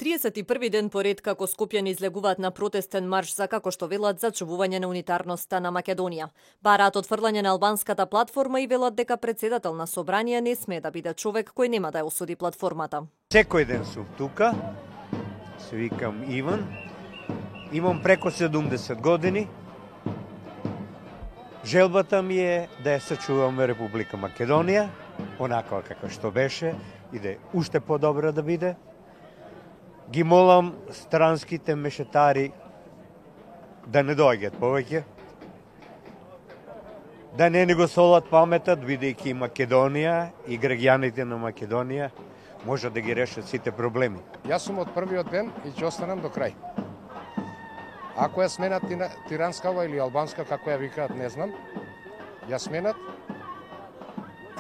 31 ден поред како скопјани излегуваат на протестен марш за, како што велат, зачувување на унитарноста на Македонија. Бараат отфрлање на албанската платформа и велат дека председател на собрание не смее да биде човек кој нема да ја осуди платформата. Секој ден сум тука, се викам Иван, имам преко 70 години. Желбата ми е да ја сачуваме Република Македонија, онаква како што беше и да е уште подобра да биде. Ги молам странските мешетари да не доаѓат повеќе, да не го солат паметот, бидејќи Македонија и граѓаните на Македонија може да ги решат сите проблеми. Јас сум од првиот ден и ќе останам до крај. Ако ја сменат тиранскава или албанска, како ја викаат, не знам, ја сменат,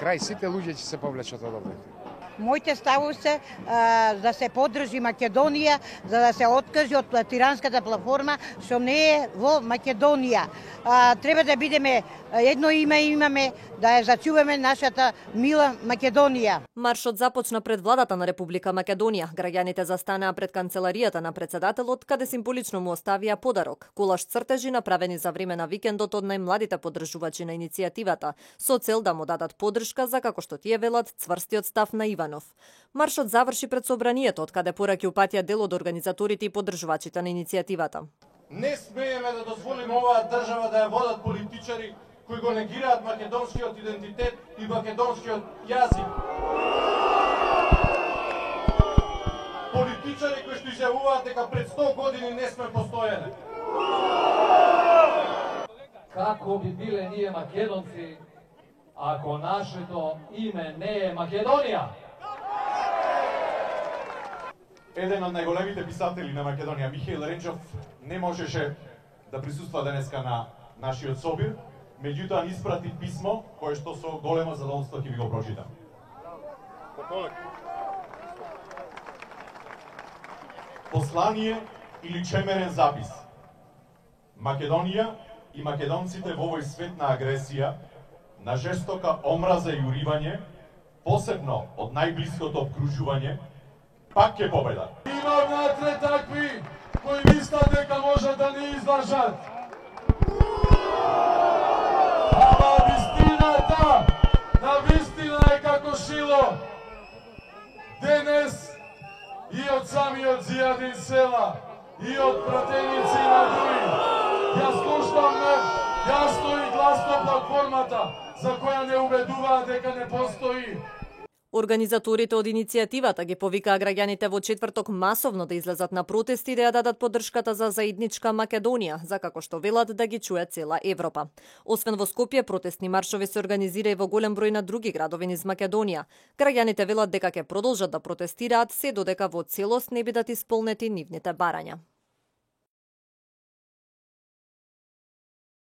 крај сите луѓе ќе се повлечат од овде. Моите ставови се да се поддржи Македонија, за да се откажи од тиранската платформа, што не е во Македонија. Треба да бидеме едно име имаме, да ја зачуваме нашата мила Македонија. Маршот започна пред владата на Република Македонија. Граѓаните застанаа пред канцеларијата на председателот, каде символично му оставија подарок – колаш цртежи направени за време на викендот од најмладите поддржувачи на иницијативата, со цел да му дадат поддршка за, како што тие велат, цврстиот став на Иванов. Маршот заврши пред собранието, од каде пораки упатија дел од организаторите и поддржувачите на иницијативата. Не смееме да дозволиме оваа држава да ја водат политичари кои го негираат македонскиот идентитет и македонскиот јазик. Политичари кои што изјавуваат дека пред 100 години не сме постоеле. Како би биле ние македонци ако нашето име не е Македонија? Еден од најголемите писатели на Македонија, Михаил Ренџов, не можеше да присуства денеска на нашиот собир, меѓутоа ни испрати писмо кое што со големо задоволство ќе ви го прочитам. Послание или чемерен запис. Македонија и македонците во овој свет на агресија, на жестока омраза и уривање, посебно од најблиското обкружување, пак ќе победат. Има внатре такви кои мислат дека може да не издржат. Ама вистината, на вистина е како шило. Денес и од самиот Зијадин села, и од пратеници на други, ја слушаме јасно и гласно платформата, за која не убедуваат дека не постои. Организаторите од иницијативата ги повикаа граѓаните во четврток масовно да излезат на протести и да ја дадат поддршката за заедничка Македонија, за како што велат да ги чуе цела Европа. Освен во Скопје, протестни маршови се организира и во голем број на други градови низ Македонија. Граѓаните велат дека ќе продолжат да протестираат се додека во целост не бидат исполнети нивните барања.